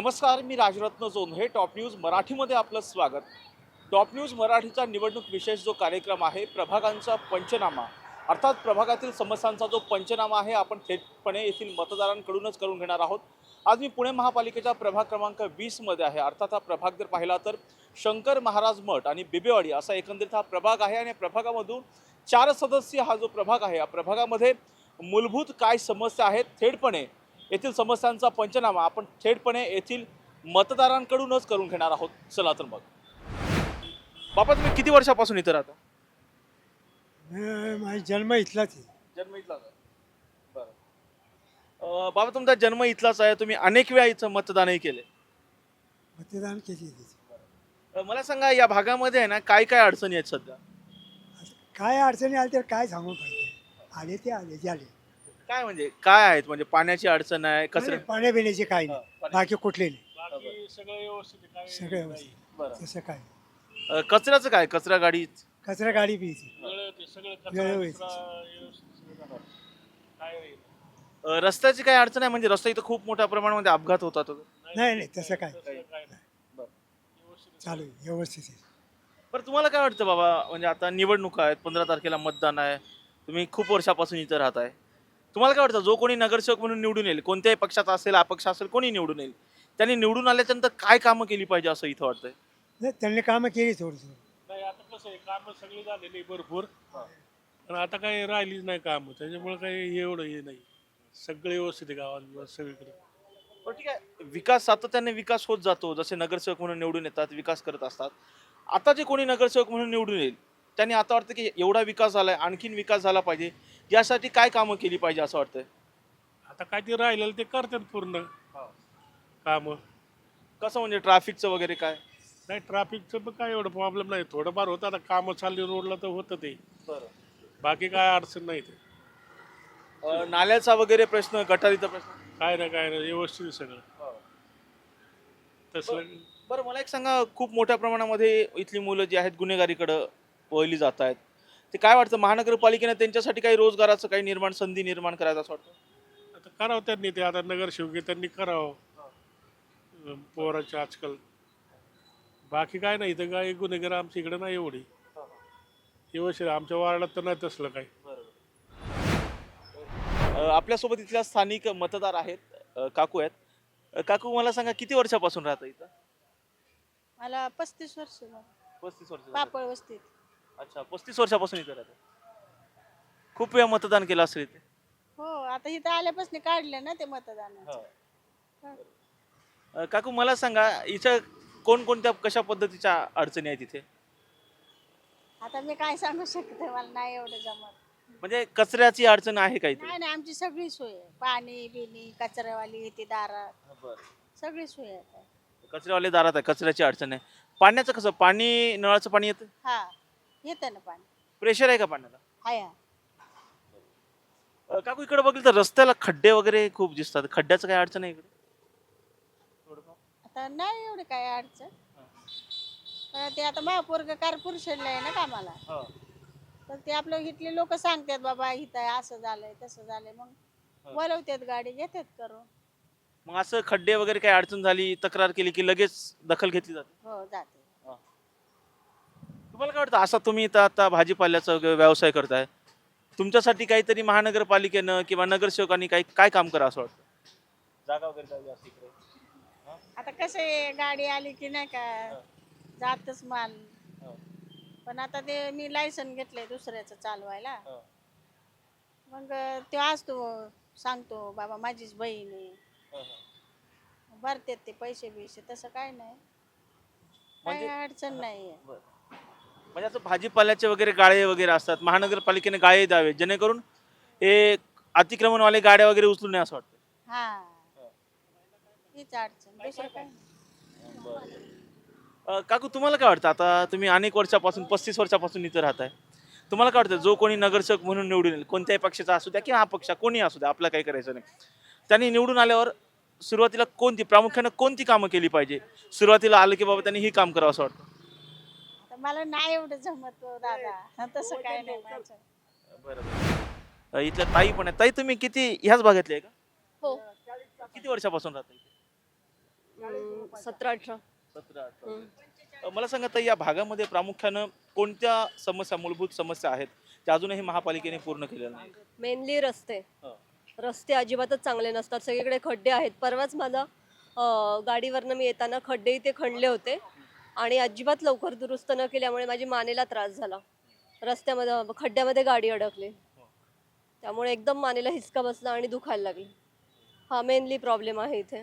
नमस्कार, मी Rajratna Jondhale. Top news मराठीमध्ये आपलं स्वागत. टॉप न्यूज मराठीचा निवडणूक विशेष जो कार्यक्रम आहे, प्रभागांचा पंचनामा, अर्थात प्रभागातील समस्यांचा जो पंचनामा आहे, आपण थेटपणे येथील मतदारांकडूनच करून घेणार आहोत. आज मी पुणे महापालिकेच्या प्रभाग क्रमांक 20 मध्ये आहे. अर्थात हा प्रभाग जर पाहिला तर शंकर महाराज मठ आणि बिबेवाडी असा एकंदरीत हा प्रभाग आहे. आणि प्रभागामधून 4 सदस्य हा जो प्रभाग आहे, या प्रभागामध्ये मूलभूत काय समस्या आहेत, थेटपणे येथील समस्यांचा पंचनामा आपण थेटपणे येथील मतदारांकडूनच करून घेणार आहोत. चला तर मग. बाबा, तुम्ही किती वर्षापासून इथं राहता? माझा जन्म इथलाच आहे. जन्म इथलाच आहे. बरं. बाबा, तुमचा जन्म इथलाच आहे. तुम्ही अनेक वेळा इथं मतदानही केले. मतदान केली त्याची. मला सांगा, या भागामध्ये आहे ना काय काय अडचणी आहेत सध्या? काय अडचणी आल्या तर काय सांगू पाहिजे. आले ते आले झाले. काय म्हणजे काय आहेत? म्हणजे पाण्याची अडचण आहे, कचरा. पाण्यापिण्याचे काही नाही, हा, बाकी कुठले नाही, बाकी सगळं व्यवस्थित आहे, काही सगळे व्यवस्थित. बरं. तसं काय कचऱ्याचं काय? कचरा गाडी. कचरा गाडी पियची. वेळेत आहे, सगळं वेळेवर कचरा व्यवस्थित सगळं जाणार. काय नाही. रस्त्याची काय अडचण आहे? म्हणजे रस्ता इथं खूप मोठ्या प्रमाणामध्ये अपघात होतात. नाही नाही तसं काय तसं काय नाही. बरं. व्यवस्थित चालू आहे, व्यवस्थित आहे. बरं, तुम्हाला काय वाटतं बाबा? म्हणजे आता निवडणुका आहेत, 15 तारखेला मतदान आहे. तुम्ही खूप वर्षापासून इथं राहताय. तुम्हाला काय वाटतं, जो कोणी नगरसेवक म्हणून निवडून येईल, कोणत्याही पक्षाचा असेल, अपक्ष असेल, कोणी निवडून येईल, त्यांनी निवडून आल्याच्यानंतर काय कामं केली पाहिजे असं इथं वाटतंय? नाही, त्यांनी कामं केली थोडंसं. नाही, आता कसं आहे, कामं सगळी झालेली आहे भरपूर, पण आता काही राहिलीच नाही कामं, त्याच्यामुळे काही एवढं हे नाही. सगळे व्यवस्थित आहे गावात सगळीकडे. पण ठीक आहे, विकास सातत्याने विकास होत जातो. जसे नगरसेवक म्हणून निवडून येतात, विकास करत असतात. आता जे कोणी नगरसेवक म्हणून निवडून येईल, त्यांनी आता वाटतं की एवढा विकास झालाय, आणखीन विकास झाला पाहिजे, यासाठी काय कामं केली पाहिजे असं वाटतंय? आता काय ते राहिलेलं ते करतात पूर्ण कामं. कसं म्हणजे ट्रॅफिकचं वगैरे काय? नाही, ट्रॅफिकचं पण काय एवढं प्रॉब्लेम नाही, थोडंफार होतं. आता कामं चालली रोडला तर होतं ते, बाकी काय अडचण नाही ते. नाल्याचा वगैरे प्रश्न, गटारीचा प्रश्न? काय नाही व्यवस्थित आहे सगळं तसं. बरं, मला एक सांगा, खूप मोठ्या प्रमाणामध्ये इथली मुलं जी आहेत गुन्हेगारीकडं वळली जात आहेत. ते काय वाटतं, महानगरपालिकेने त्यांच्यासाठी काही रोजगाराचं काही संधी निर्माण करायचं असं वाटतं? आता करावं त्यांनी ते, आता नगरसेवक त्यांनी करावं पोराचे आजकाल. बाकी काय नाही, इथं काय गुन्हेगार आमच्या इकडे नाही एवढी व्यवस्थित. आमच्या वार्डात तर नाही तसलं काही. आपल्यासोबत इथल्या स्थानिक मतदार आहेत, काकू आहेत. काकू, मला सांगा, किती वर्षापासून राहता इथं? मला 35 वर्ष झाली. 35 वर्ष झाली. पापळ वस्तीत. अच्छा, 35 वर्षापासून इथं राहता. खूप वेळा मतदान केलं असेल इथे. हो, आता इथं आल्यापासून काढले ना ते मतदानाचं. काकू, मला सांगा, इथं कोणकोणत्या कशा पद्धतीच्या अडचणी आहेत इथे? आता मी काय सांगू शकते, मला नाही एवढं जमत. म्हणजे कचऱ्याची अडचण आहे का इथे? नाही, आमची सगळी सोय आहे. पाणी बिनी, कचऱ्यावाली येते दारात, सगळी सोय आहे. कचऱ्यावाले दारात आहे, कचऱ्याची अडचण आहे. पाण्याचं कसं? पाणी, नळाचं पाणी येतं? हा, येतं ना पाणी. प्रेशर आहे का पाण्याला? हाया. काकू, इकडे बघितलं तर रस्त्याला खड्डे वगैरे खूप दिसतात. खड्ड्याचं काय अडचण आहे इकडे? आता नाही एवढं काय अडचण. पण ते आता महापोरग कारपूरशनला आहे ना कामाला, तर ते आपलं इथले लोक सांगतात बाबा इथं असं झालंय तसं झालंय, मग बोलवतात, गाडी घेतात करून. मग असं खड्डे वगैरे काही अडचण झाली, तक्रार केली की लगेच दखल घेतली जाते? हो, जाते. तुम्हाला काय वाटतं, असा तुम्ही इथं आता भाजीपाल्याचा व्यवसाय करताय, तुमच्यासाठी काहीतरी महानगरपालिकेनं किंवा नगरसेवकांनी काय काम करा असं वाटतं? जागा वगैरे द्यावी असं इकडे? आता कसं आहे, गाडी आली की नाही का जातच माल. पण आता ते मी लायसन घेतलंय दुसऱ्याचं चालवायला. मग तो असतो, सांगतो बाबा माझीच बहीण आहे, भरतात ते पैसे बिशे, तसं काय नाही, काही अडचण नाहीये. म्हणजे असं भाजीपाल्याचे वगैरे गाळे वगैरे असतात, महानगरपालिकेने गाळे द्यावे जेणेकरून हे अतिक्रमणवाले गाड्या वगैरे उचलू नये असं वाटतं? हा, हीच अडचण, दुसरं काय नाही. काकू, तुम्हाला काय वाटतं, आता तुम्ही अनेक वर्षापासून 35 वर्षापासून इथं राहताय, तुम्हाला काय वाटतं, जो कोणी नगरसेवक म्हणून निवडून येईल, कोणत्याही पक्षाचा असू द्या किंवा अपक्ष कोणी असू द्या, आपलं काही करायचं नाही, त्यांनी निवडून आल्यावर सुरुवातीला प्रामुख्याने कोणती कामं केली पाहिजे? सुरुवातीला आलं की बाबा त्यांनी ही काम करावं असं वाटतं? आता मला नाही एवढं जमत हो दादा, तसं काय नाही माझं. बरं. इथल्या ताई पण आहे. ताई, तुम्ही किती ह्याच भागातले आहे का? हो, किती वर्षापासून राहता इथे? 17-18. 17-18. मला सांगा ताई, या भागामध्ये प्रामुख्यानं कोणत्या समस्या, मूलभूत समस्या आहेत त्या अजूनही महापालिकेने पूर्ण केलेल्या नाही? मेनली रस्ते. हं. रस्ते अजिबातच चांगले नसतात, सगळीकडे खड्डे आहेत. परवाच मला गाडीवरनं मी येताना खड्डे इथे खणले होते आणि अजिबात लवकर दुरुस्त न केल्यामुळे माझी मानेला त्रास झाला. रस्त्यामध्ये खड्ड्यामध्ये गाडी अडकली, त्यामुळे एकदम मानेला हिसका बसला आणि दुखायला लागली. हा मेनली प्रॉब्लेम आहे इथे.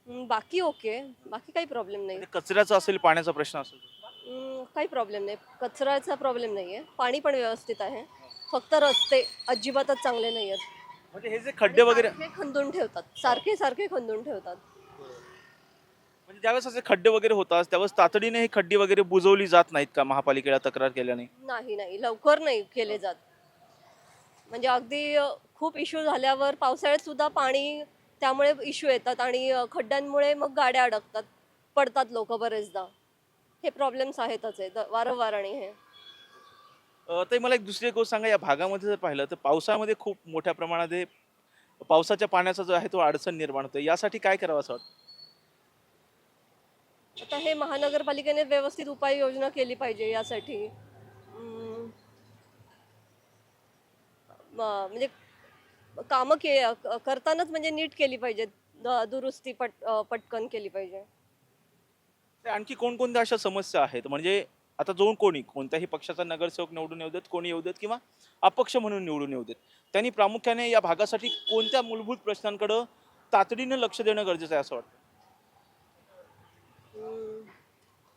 बाकी ओके, बाकी काही प्रॉब्लेम नाही. म्हणजे कचऱ्याचा असेल, पाण्याचा प्रश्न असेल? काही प्रॉब्लेम नाही, कचऱ्याचा प्रॉब्लेम नाही आहे, पाणी पण व्यवस्थित आहे. फक्त रस्ते अजिबातच चांगले नाही आहेत. म्हणजे हे जे खड्डे वगैरे, सारखे खंदून ठेवतात, सारखे खंदून ठेवतात. म्हणजे ज्यावेळेस असे खड्डे वगैरे होतात त्यावेळेस तातडीने हे खड्डे वगैरे बुजवली जात नाहीत का महापालिकेला तक्रार केल्याने? नाही, लवकर नाही केले जात. म्हणजे अगदी खूप इश्यू झाल्यावर पावसाळ्यात सुद्धा पाणी, त्यामुळे इश्यू येतात आणि खड्ड्यांमुळे मग गाड्या अडकतात, पडतात लोक बरेचदा. हे प्रॉब्लेम्स आहेतच आहे वारंवार. आणि हे तर मला एक दुसरी गोष्ट सांगा, या भागामध्ये जर पाहिलं तर पावसाळ्यामध्ये खूप मोठ्या प्रमाणात पावसाच्या पाण्याचा जो आहे तो अडचण निर्माण होते. यासाठी काय करावं असं वाटतं? आता हे महानगरपालिकेने व्यवस्थित उपाययोजना केली पाहिजे यासाठी. म्हणजे कामं करतानाच म्हणजे नीट केली पाहिजेत, दुरुस्ती पटकन केली पाहिजे. ते आणखी कोणकोणत्या अशा समस्या आहेत, म्हणजे आता जो कोणत्याही पक्षाचा नगरसेवक निवडून येऊ देत, कोणी येऊ देत किंवा अपक्ष म्हणून निवडून येऊ देत, त्यांनी प्रामुख्याने या भागासाठी कोणत्या मूलभूत प्रश्नांकडे तातडीनं लक्ष देणं गरजेचं आहे असं वाटतं?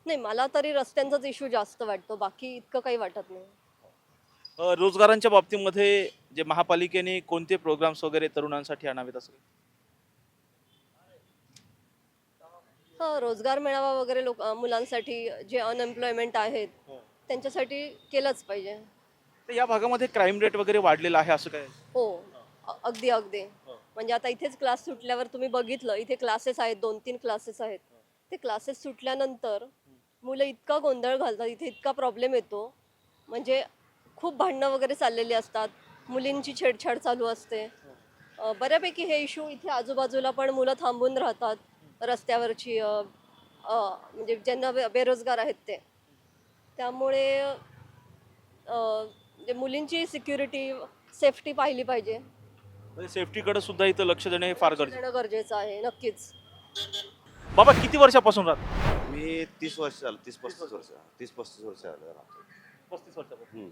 नाही, मला तरी रस्त्यांचाच इश्यू जास्त वाटतो, बाकी इतकं काही वाटत नाही. रोजगारांच्या बाबतीमध्ये जे महापालिकेने कोणते प्रोग्राम्स वगैरे तरुणांसाठी आणावेत असं? रोजगार मेळावा वगैरे मुलांसाठी, जे अनएम्प्लॉयमेंट आहेत त्यांच्यासाठी केलंच पाहिजे. तर या भागामध्ये क्राईम रेट वगैरे वाढलेला आहे असं काय? हो, अगदी. म्हणजे आता इथेच क्लास सुटल्यावर तुम्ही बघितलं, इथे क्लासेस आहेत, 2-3 क्लासेस आहेत. ते क्लासेस सुटल्यानंतर मुलं इतका गोंधळ घालतात, इथे इतका प्रॉब्लेम येतो. म्हणजे खूप भांडणं वगैरे चाललेली असतात, मुलींची छेडछाड चालू असते. बऱ्यापैकी हे इश्यू इथे आजूबाजूला पण मुलं थांबून राहतात रस्त्यावरची, म्हणजे ज्यांना बेरोजगार आहेत ते. त्यामुळे म्हणजे मुलींची सिक्युरिटी, सेफ्टी पाहिली पाहिजे. म्हणजे सेफ्टीकडे सुद्धा इथं लक्ष देणं हे फार गरजेचं देणं गरजेचं आहे, नक्कीच. आहे. बाबा किती वर्षापासून राहत? मी 30 वर्ष झालं, 30-35 वर्ष, 30-35 वर्ष झालं राहतो. 35 वर्षापासून. हम्म.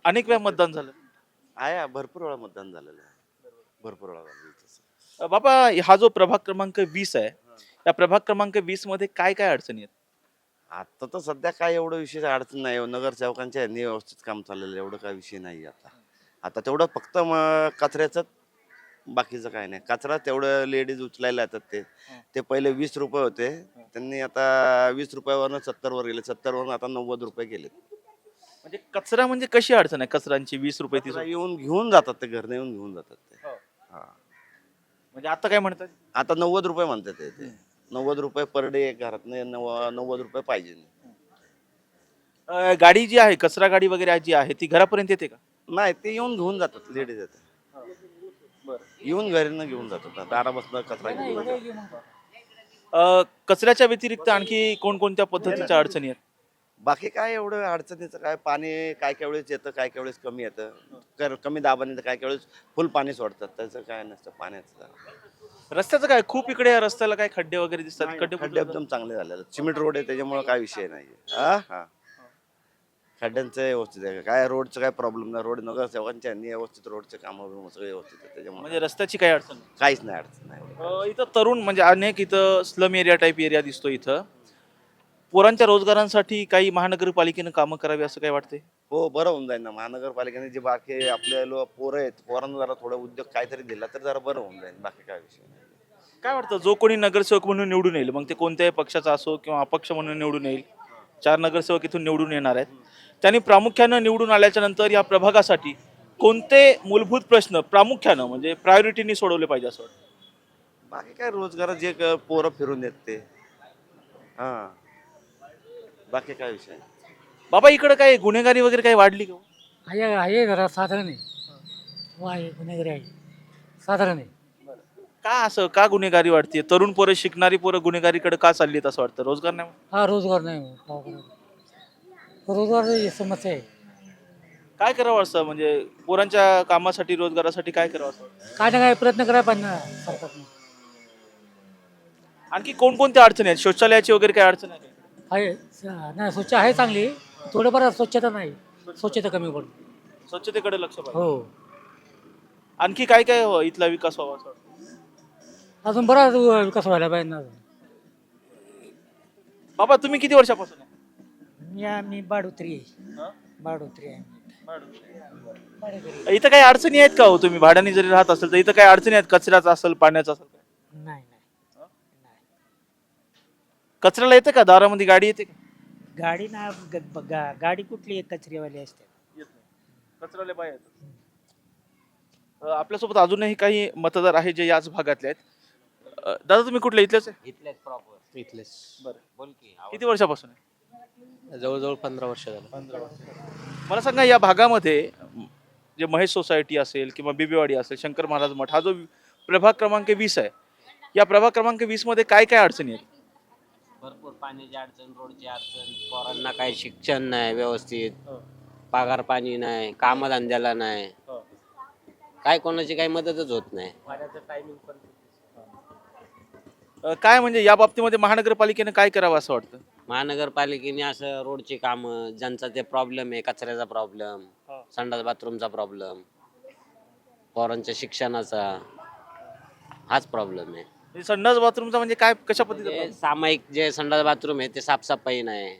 अनेक वेळा मतदान झालं. आहे, भरपूर वेळा मतदान झालेलं आहे, भरपूर वेळा झालं तसं. बाबा, हा जो प्रभाग क्रमांक 20 आहे, या प्रभाग क्रमांक 20 मध्ये काय काय अडचणी आहेत? आता तर सध्या काय एवढं विशेष अडचण नाही, नगरसेवकांच्या ह्यांनी व्यवस्थित काम चाललेलं, एवढं काय विषय नाही. आता तेवढं फक्त कचऱ्याचं, बाकीचं काय नाही. कचरा तेवढं लेडीज उचलायला येतात. ते पहिले 20 रुपये होते, त्यांनी आता 20 रुपयावरनं 70 वर गेले, 70 वरून आता 90 रुपये गेले. म्हणजे कचरा म्हणजे कशी अडचण आहे कचऱ्यांची? 20 रुपये 30 रुपये येऊन घेऊन जातात ते, घरने येऊन घेऊन जातात ते. हा, म्हणजे आता काय म्हणतात? आता 90 रुपये म्हणतात ते. 90 रुपये पर डे घरात, 90 रुपये पाहिजे. गाडी जी आहे, कचरा गाडी वगैरे जी आहे, ती घरापर्यंत येते का? नाही, ते येऊन घेऊन जातात, लेडीज येतात, येऊन घरी घेऊन जातात, दारापासून कचरा घेऊन जातात. कचऱ्याच्या व्यतिरिक्त आणखी कोणकोणत्या पद्धतीच्या अडचणी आहेत? बाकी काय एवढं अडचणीचं काय, पाणी काय काय वेळेस येतं, काय काय वेळेस कमी येतं, कमी दाबाने काय काय वेळेस फुल पाणी सोडतात, त्याचं काय नसतं पाण्याचं. रस्त्याचं काय, खूप इकडे या रस्त्याला काय खड्डे वगैरे दिसतात? खड्डे एकदम चांगले झालेले, सिमेंट रोड आहे, त्याच्यामुळे काय विषय नाही. हा, खड्ड्यांचं व्यवस्थित आहे, काय रोडचं काय प्रॉब्लेम नाही. रोड नगरसेवकांच्या यांनी व्यवस्थित रोडचं काम सगळे व्यवस्थित आहे, त्याच्यामुळे म्हणजे रस्त्याची काही अडचण नाही. काहीच नाही अडचण नाही. इथं तरुण म्हणजे अनेक इथं स्लम एरिया टाईप एरिया दिसतो. इथं पोरांच्या रोजगारांसाठी काही महानगरपालिकेनं कामं करावी असं काय वाटते? हो, बरं होऊन जाईल ना. महानगरपालिकेने जे बाकी आपले पोरं आहेत, पोरांना जरा थोडा उद्योग काहीतरी दिला तर जरा बरं होऊन जाईल, बाकी काय विषय नाही. काय वाटतं, जो कोणी नगरसेवक म्हणून निवडून येईल, मग ते कोणत्याही पक्षाचा असो किंवा अपक्ष म्हणून निवडून येईल, 4 नगरसेवक इथून निवडून येणार आहेत, त्यांनी प्रामुख्यानं निवडून आल्याच्या नंतर या प्रभागासाठी कोणते मूलभूत प्रश्न प्रामुख्यानं म्हणजे प्रायोरिटीने सोडवले पाहिजे असं वाटतं? बाकी काय रोजगार जे पोरं फिरून येत ते, हा, बाकी काय विषय नाही. बाबा, इकडे काय गुन्हेगारी वगैरे काही वाढली का? आहे जरा साधारण आहे. आहे गुन्हेगारी आहे, साधारण आहे. का असं का गुन्हेगारी वाढते? तरुण पोरं शिकणारी पोरं गुन्हेगारीकडे का चालली आहेत असं वाटतं? रोजगार नाही म्हणून? हा रोजगार नाही हो. काय करावं? रोजगार ही समस्या आहे. काय करावं असं म्हणजे पोरांच्या कामासाठी रोजगारासाठी काय करावं असं वाटतं? काय ना काय प्रयत्न करायला पाहिजे ना सरकारने. आणखी कोणकोणत्या अडचणी आहेत? शौचालयाची वगैरे काय अडचण आहे का? नाही स्वच्छ आहे चांगली, थोडंफार स्वच्छता नाही, स्वच्छता कमी पडते. स्वच्छतेकडे लक्ष पाहिजे. हो आणखी काय काय इथला विकास व्हावा असं वाटतं? अजून बराच विकास व्हायला पाहिजे ना. बाबा तुम्ही किती वर्षापासून आहे? मी बाडोत्री आहे. हं? बाडोत्री आहे. इथं काही अडचणी आहेत का हो? तुम्ही भाड्याने जरी राहत असेल तर इथं काही अडचणी आहेत? कचऱ्याचा असेल, पाण्याचा असेल? नाही. कचऱ्याला येते का? दारामध्ये गाडी येते का? गाडी ना गाडी कुठली कचरेवाली असते. येत नाही. कचऱ्याला बाहेर येतात. आपल्यासोबत अजूनही काही मतदार आहेत जे याच भागातले आहेत. दादा तुम्ही कुठले? इथलेच आहे? इथलेच प्रॉपर इथलेच. बरं. बोल की किती वर्षापासून आहे? जवळजवळ 15 वर्ष झालं. मला सांगा या भागामध्ये जे महेश सोसायटी असेल किंवा बिबेवाडी असेल, शंकर महाराज मठ हा जो प्रभाग क्रमांक 20 आहे, या प्रभाग क्रमांक 20 मध्ये काय काय अडचणी आहेत? भरपूर पाण्याची अडचण, रोडची अडचण, पोरांना काही शिक्षण नाही व्यवस्थित, पगार पाणी नाही, कामधंद्याला नाही, काय कोणाची काही मदतच होत नाही. काय म्हणजे या बाबतीमध्ये महानगरपालिकेने काय करावं असं वाटतं? महानगरपालिकेने असं रोडची कामं, ज्यांचा ते प्रॉब्लेम आहे, कचऱ्याचा प्रॉब्लेम, संडास बाथरूमचा प्रॉब्लेम, पोरांच्या शिक्षणाचा, हाच प्रॉब्लेम आहे. म्हणजे संडास बाथरूमचा म्हणजे काय, कशा पद्धतीने? म्हणजे सामायिक जे संडास बाथरूम आहे ते साफसफाई नाही,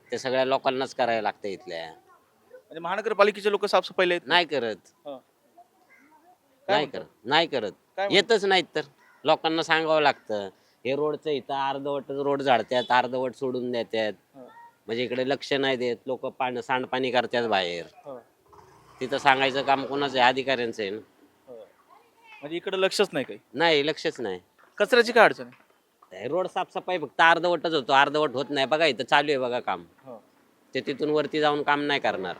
ते सगळ्या लोकांनाच करायला लागतं इथल्या. म्हणजे महानगरपालिकेचे लोक साफसफाईला येत नाही करत, नाही करत, काय येतच नाहीत. तर लोकांना सांगावं लागतं हे रोडचं इथं अर्धवट रोड झाडतात, अर्धवट सोडून देतात, म्हणजे इकडे लक्ष नाही देत. लोक सांडपाणी करतात बाहेर. तिथं सांगायचं काम कोणाचं आहे? अधिकाऱ्यांचं आहे ना. म्हणजे इकडे लक्षच नाही काही. नाही, लक्षच नाही. कचऱ्याची काय अडचण आहे? रोड साफसफाई फक्त अर्धवटच होतो, अर्धवट होत नाही. बघा इथं चालू आहे बघा काम, ते तिथून वरती जाऊन काम नाही करणार.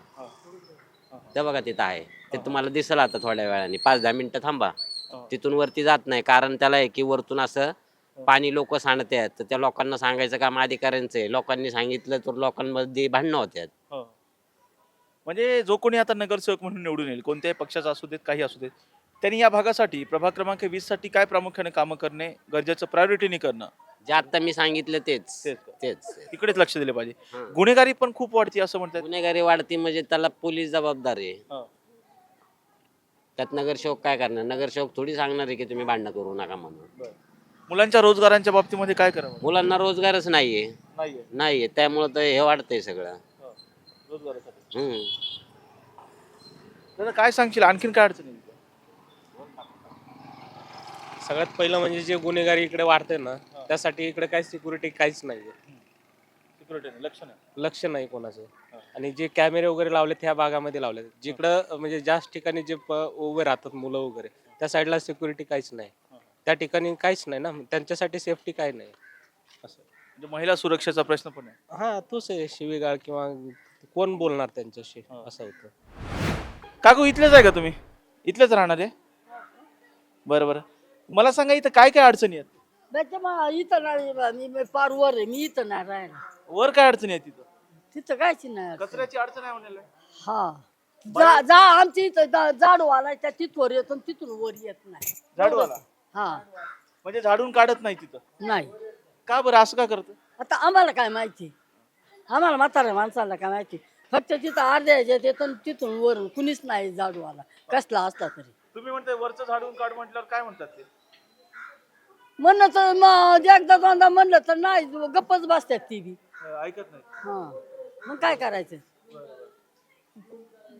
ते बघा तिथं आहे, ते तुम्हाला दिसेल आता थोड्या वेळाने. 5-10 मिनिटं थांबा, तिथून वरती जात नाही. कारण त्याला आहे की वरतून असं पाणी लोक सांडतात, तर त्या लोकांना सांगायचं काम अधिकाऱ्यांचं आहे. लोकांनी सांगितलं तर लोकांमध्ये भांडणं होतात. म्हणजे जो कोणी आता नगरसेवक म्हणून निवडून येईल, कोणत्याही पक्षाचा असू देत, काही असू देत, त्यांनी या भागासाठी प्रभाग क्रमांक 20 साठी काय प्रामुख्याने कामं करणे गरजेचं, प्रायोरिटीने करणं? जे आता मी सांगितलं तेच तेच का? तेच. इकडेच लक्ष दिले पाहिजे. हं. गुन्हेगारी पण खूप वाढती असं म्हणतात. गुन्हेगारी वाढती म्हणजे त्याला पोलीस जबाबदार आहे. त्यात नगरसेवक काय करणार? नगरसेवक थोडी सांगणार आहे की तुम्ही भांडणं करू नका म्हणून. मुलांच्या रोजगारांच्या बाबतीमध्ये काय करावं? मुलांना रोजगारच नाहीये, नाहीये, त्यामुळं तर हे वाढतंय सगळं. रोजगारासाठी. हम्म. दादा काय सांगशील, आणखीन काय अडचणी? सगळ्यात पहिलं म्हणजे जे गुन्हेगारी इकडे वाढते ना, त्यासाठी इकडे काही सिक्युरिटी काहीच नाहीये, सिक्युरिटी लक्ष नाही. लक्ष नाही कोणाचं. आणि जे कॅमेरे वगैरे लावलेत ह्या भागामध्ये लावलेत, जिकडं म्हणजे जास्त ठिकाणी जे उभे राहतात मुलं वगैरे, त्या साईडला सिक्युरिटी काहीच नाही, त्या ठिकाणी काहीच नाही ना, त्यांच्यासाठी सेफ्टी काय नाही. असं म्हणजे महिला सुरक्षेचा प्रश्न पण आहे. हा तोच आहे, शिवीगाळ किंवा कोण बोलणार त्यांच्याशी, असं होतं. काकू इथलेच आहे का तुम्ही? इथलेच राहणार आहे? बरं बरं, मला सांगा इथं काय काय अडचणी आहेत? इथं नाही, मी पार वर आहे, मी इथं नाही राहायला. वर काय अडचणी आहेत तिथं? तिथं कायच नाही. कचऱ्याची अडचण आहे म्हणाले. हा जा आमच्या इथं झाडू आला त्या तिथवर येतो आणि तिथून वर येत नाही. झाडूवाला हा म्हणजे झाडून काढत नाही तिथं? नाही. का बरं असं का करतं? आता आम्हाला काय माहिती, आम्हाला म्हाताऱ्या माणसाला काय माहिती. फक्त तिथं अर्ध्या ह्याच्यात येतो आणि तिथून वर कुणीच नाही झाडू आला, कसला असला तरी. तुम्ही म्हणताय वरचं झाडून काढ म्हटल्यावर काय म्हणतात ते? म्हणलं तर मग एकदा दोनदा म्हणलं तर नाही, गप्पच बसतात ती बी. ऐकत नाही. हा मग काय करायचं?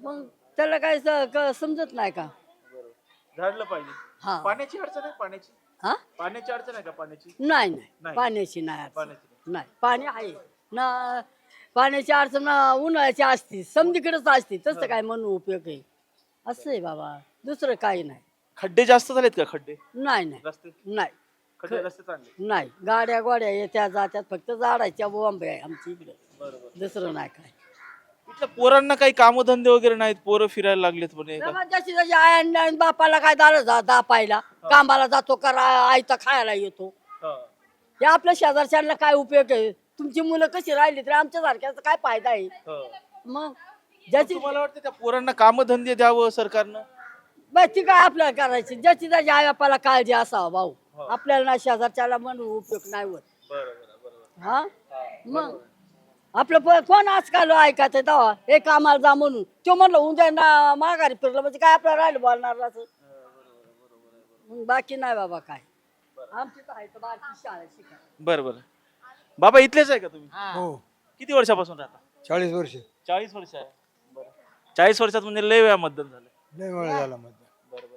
मग त्याला काय समजत नाही का? झाडलं पाहिजे. हा पाण्याची अडचण आहे? पाण्याची हा पाण्याची अडचण आहे का? पाण्याची नाही नाही. नाही, पाण्याची नाही अडचण. पाण्याची नाही, पाणी आहे ना. पाण्याची अडचण उन्हाळ्याची असती, समधीकडेच असते. तसं काय म्हणून उपयोग आहे? असं आहे बाबा, दुसरं काही नाही. खड्डे जास्त झालेत का? खड्डे नाही नाही रस्ते, नाही खड्डे रस्ते चांगले? नाही, गाड्या गोड्या येत्या जात्यात, फक्त झाडाच्या बोंबे आहे आमच्या इकडे, बरोबर. दुसरं नाही काय. इथल्या पोरांना काही कामधंदे वगैरे नाहीत, पोरं फिरायला लागलेत म्हणे का? तेव्हा जशी जशी आई आणि बापाला काय दापायला कामाला जातो करा आईचा खायला येतो. हा. हे आपल्या शेजारच्यांना काय उपयोग आहे? तुमची मुलं कशी राहिली तर आमच्या सारख्याचा काय फायदा आहे? हा. मग ज्याची तुम्हाला वाटतं त्या पोरांना कामधंदे द्यावं सरकारनं? बस ती काय आपल्याला करायची ज्याची त्याच्या आई बापाला काळजी असावं भाऊ. आपल्याला ना शेजारच्याला म्हणून उपयोग नाही होत. हा मग आपलं कोण आजकाल ऐकायचं तेव्हा हे कामाला जा म्हणून तो म्हणलं उद्या ना माघारी फिरलं म्हणजे काय आपल्याला राहिलं बोलणार असं. मग बाकी नाही बाबा काय आमची तर आहे तर बाकी शाळा शिका. बरं बरं. बाबा इथलेच आहे का तुम्ही? हो किती वर्षापासून राहता? 40 वर्ष 40 वर्ष आहे. बरं. 40 वर्षात म्हणजे लय वेळा मतदान झालं. लय वेळ झाला मध्ये. बरं बरं.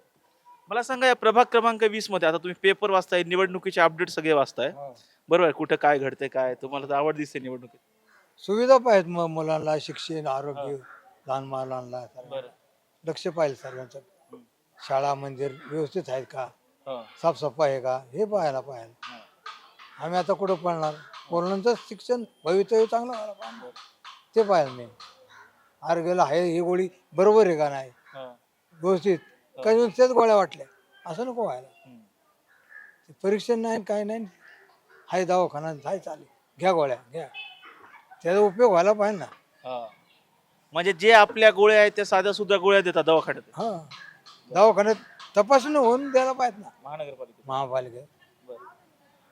मला सांगा या प्रभाग क्रमांक 20 मध्ये आता तुम्ही पेपर वाचताय, निवडणुकीचे अपडेट सगळे वाचताय, बरोबर आहे? कुठं काय घडतंय काय तुम्हाला तर आवड दिसते निवडणुकीत. सुविधा पाहिजेत मग मुलांना शिक्षण आरोग्य लहान मुलांना बरं. लक्ष पाहिजे सर्वांचं. शाळा मंदिर व्यवस्थित आहेत का, हा. साफसफाई आहे का हे पाहायला पाहिजे. आम्ही आता कुठं पळणार, मुलांचं शिक्षण भवितव्य चांगलं व्हायला पाहिजे ते पाहिजे मी. आरोग्याला आहे ही गोळी बरोबर आहे का नाही हा. व्यवस्थित, काही नुसत्याच गोळ्या वाटल्या असं नको व्हायला. परीक्षण नाही काय नाही, हाय दवाखाना हाय चालेल घ्या गोळ्या घ्या, त्याचा उपयोग व्हायला पाहिजे ना. हा. म्हणजे जे आपल्या गोळ्या आहेत त्या साध्या सुद्धा गोळ्या देतात दवाखान्यात. हा दवाखान्यात तपासणी होऊन द्यायला पाहिजे ना महानगरपालिकेत. महापालिकेत.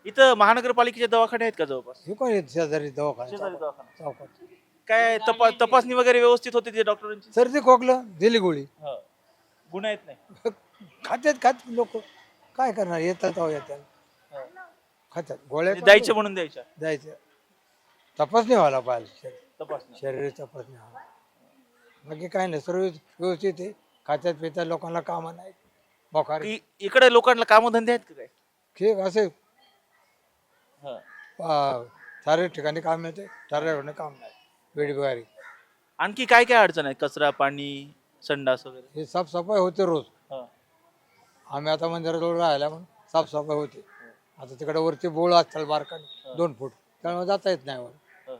इथं महानगरपालिकेचे दवाखाने आहेत का जवळपास? हे कोण येत शेजारी शेजारी दवाखाना दवाखाना. चौकात. काय तपासणी वगैरे व्यवस्थित होते ते डॉक्टरांची? सर्दी खोकलं दिली गोळी हा. गुन्हा येत नाही. खात्यात लोक काय करणार, येतात अहो येतात खात्यात गोळ्या द्यायचे म्हणून द्यायच्या. द्यायच्या. तपासणी व्हायला पाहिजे तपासणी. शरीर तपासणी व्हायला. बाकी काय नाही सर्व व्यवस्थित आहे. खात्यात पितात लोकांना कामं नाही बोखार इकडे लोकांना कामधंदे आहेत का काय? ठीक असे हा. ठराविक ठिकाणी काम मिळते, ठराविक ठिकाणी काम नाही वेळी बिगारी. आणखी काय काय अडचण आहे? कचरा, पाणी, संडास वगैरे? हे साफसफाई होते रोज. हा. आम्ही आता मंदिराजवळ राहिला म्हणून साफसफाई होते. आता तिकडे वरती बोळ असतात बारकाने 2 फूट, त्यामुळे जाता येत नाही वर. हा.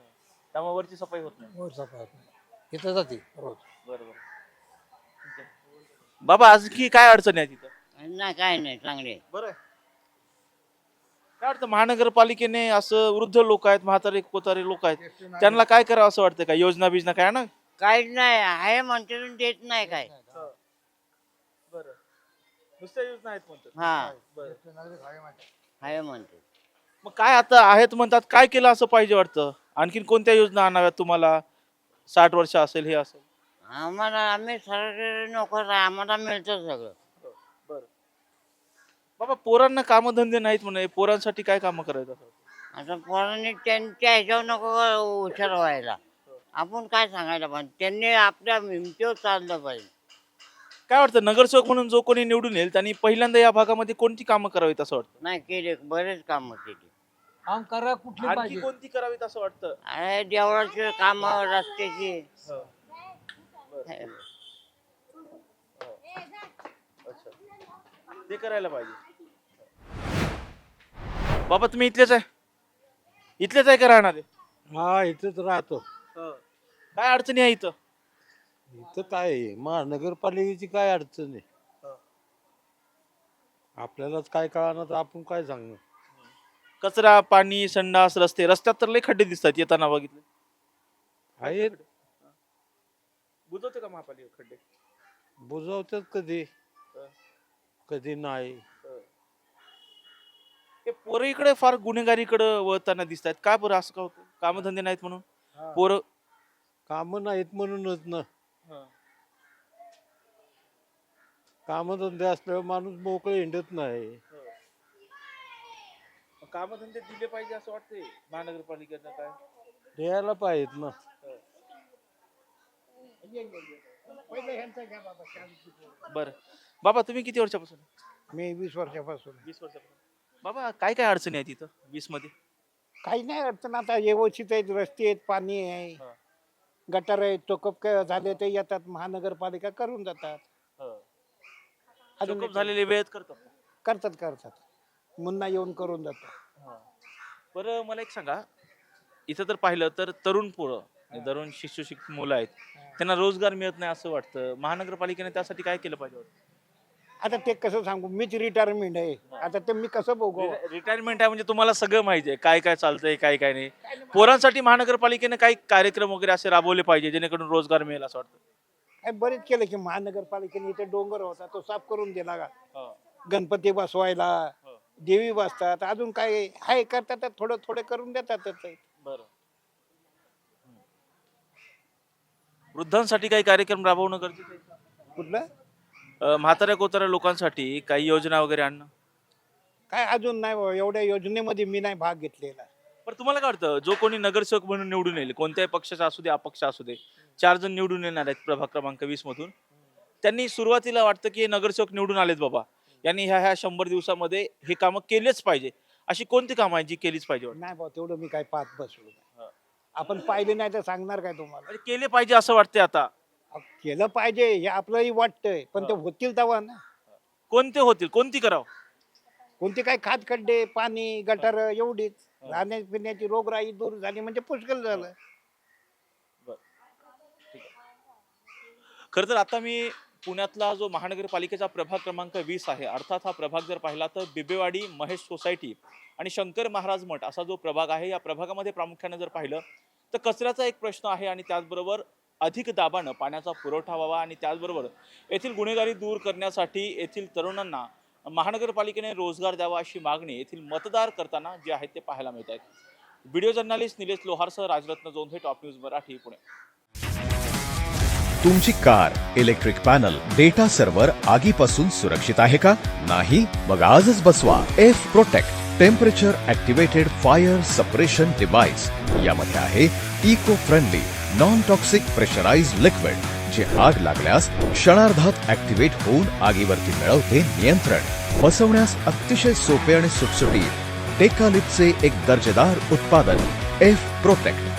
त्यामुळे वरची सफाई होत नाही. वर सफाई होत नाही, इथं जाते रोज. बरोबर. बाबा आणखी काय अडचण आहे तिथं? नाही काय नाही चांगले. बरं आहे. काय वाटतं महानगरपालिकेने असं वृद्ध लोक आहेत, म्हातारे कोतारे लोक आहेत, त्यांना काय करावं असं वाटतं? का योजना बिजना काय ना? काहीच नाही आहे म्हणते देत नाही काय. बरं. नुसत्या योजना आहेत म्हणतात. हा बरं. आहे म्हणते. मग काय आता आहेत म्हणतात, काय केलं असं पाहिजे वाटतं? आणखीन कोणत्या योजना आणाव्यात तुम्हाला? 60 वर्ष असेल हे असेल. आम्हाला आम्ही सरकारी नोकर आहे आम्हाला मिळतं सगळं. बरं. बाबा पोरांना कामधंदे नाहीत म्हणे, पोरांसाठी काय कामं करायचं असं? आता पोरांनी त्यांच्या ह्याच्यावर नको हुशार व्हायला. आपण काय सांगायला पाहिजे त्यांनी आपल्या हिमतीवर चाललं पाहिजे. काय वाटतं नगरसेवक म्हणून जो कोणी निवडून येईल त्यांनी पहिल्यांदा या भागामध्ये कोणती कामं करावीत असं वाटतं? नाही केले बरेच कामं केली. काम करा कुठली आणखी पाहिजे. कोणती करावीत असं वाटतं? अरे देवळाचे काम रस्त्याची अच्छा. ते करायला पाहिजे. बाबा तुम्ही इथलेच आहे? इथलेच आहे का राहणार आहे? हा इथंच राहतो. काय अडचणी आहे इथं? इथं काय आहे? महानगरपालिकेची काय अडचण आहे? आपल्यालाच काय कळणार तर आपण काय सांगणार. कचरा, पाणी, संडास, रस्त्यात तर लय खड्डे दिसतात येताना बघितले. आहेत बुजवते का महापालिका खड्डे? बुजवतात कधी कधी नाही. हे पोरं इकडे फार गुन्हेगारीकडे वळताना दिसत आहेत. काय बरं असं का होतं? कामधंदे नाहीत म्हणून पोरं? कामं नाहीत म्हणूनच ना. कामधंदे असल्यावर माणूस मोकळे हिंडत नाही. कामधंदे दिले पाहिजे असं वाटतंय महानगरपालिकेनं. काय द्यायला पाहिजेत ना. बरं. बाबा तुम्ही किती वर्षापासून? मी 20 वर्षापासून. 20 वर्षापासून. बाबा काय काय अडचणी आहेत तिथं 20 मध्ये? काही नाही अडचण आता व्यवस्थित आहेत, रस्ते आहेत, पाणी आहे, गटार आहेत, चोकप झाले ते येतात महानगरपालिका करून जातात. चोकअप झालेले वेळेत करतात. करतात मुन्ना येऊन करून जातात. बरं मला एक सांगा, इथं तर पाहिलं तर तरुण पोरं दररोज शिक्षक मुलं आहेत त्यांना रोजगार मिळत नाही असं वाटतं. महानगरपालिकेने त्यासाठी काय केलं पाहिजे? आता ते कसं सांगू, मीच रिटायरमेंट आहे, आता ते मी कसं बघू. रिटायरमेंट आहे म्हणजे तुम्हाला सगळं माहिती आहे काय काय चालतंय काय काय नाही. पोरांसाठी महानगरपालिकेने काही कार्यक्रम वगैरे असे राबवले पाहिजे जेणेकरून रोजगार मिळेल असं वाटतं. काय बरेच केलं की महानगरपालिकेने, इथे डोंगर होता तो साफ करून दिला का, गणपती बसवायला, देवी बसतात, अजून काय आहे करतात, थोडं थोडं करून देतात. बरं. वृद्धांसाठी काही कार्यक्रम राबवणं गरजेचं आहे. कुठलं म्हाताऱ्या कोताऱ्या लोकांसाठी काही योजना वगैरे आणणं. काय अजून नाही बाबा, एवढ्या योजनेमध्ये मी नाही भाग घेतलेला. पण तुम्हाला काय वाटतं जो कोणी नगरसेवक म्हणून निवडून येईल, कोणत्याही पक्षाचा असू दे अपक्ष असू दे, 4 जण निवडून येणार आहेत प्रभाग क्रमांक 20 मधून, त्यांनी सुरुवातीला वाटतं की हे नगरसेवक निवडून आलेत बाबा, यांनी ह्या 100 दिवसामध्ये हे कामं केलेच पाहिजे, अशी कोणती कामं आहेत जी केलीच पाहिजे? नाही बाबा, तेवढं मी काय पाहत बसलो नाही. आपण पाहिले नाही तर सांगणार काय तुम्हाला. अरे केले पाहिजे असं वाटतंय आता. केलं पाहिजे हे आपलंही वाटतंय, पण ते होतील तेव्हा ना. कोणते होतील, कोणती करावं? कोणते काय खात खड्डे, पाणी, गटार एवढीच. राहण्या पिण्याची रोगराई दूर झाली म्हणजे पुष्कळ झालं. खरं तर आता मी पुण्यातला जो महानगरपालिकेचा प्रभाग क्रमांक 20 आहे, अर्थात हा प्रभाग जर पाहिला तर बिबेवाडी, महेश सोसायटी आणि शंकर महाराज मठ असा जो प्रभाग आहे, या प्रभागामध्ये प्रामुख्याने जर पाहिलं तर कचऱ्याचा एक प्रश्न आहे आणि त्याचबरोबर अधिक दाबानं पाण्याचा पुरवठा व्हावा आणि त्याचबरोबर येथील गुन्हेगारी दूर करण्यासाठी येथील तरुणांना महानगरपालिकेने रोजगार द्यावा अशी मागणी येथील मतदार करताना जे आहेत ते पाहायला मिळत आहेत. व्हिडिओ जर्नलिस्ट निलेश लोहारसह राजरत्न जोंधे, टॉप न्यूज मराठी, पुणे. तुमची car, electric panel, data server आगीपासून सुरक्षित आहे का? नाही? मग आजच बसवा F protect temperature activated fire suppression device. यामध्ये आहे eco friendly non toxic pressurised liquid, जे आग लागल्यास क्षणार्धात ऍक्टिव्हेट होऊन आगीवरती मिळवते नियंत्रण. बसवण्यास अतिशय सोपे आणि सुटसुटीत. टेकालिपचे एक दर्जेदार उत्पादन एफ प्रोटेक्ट.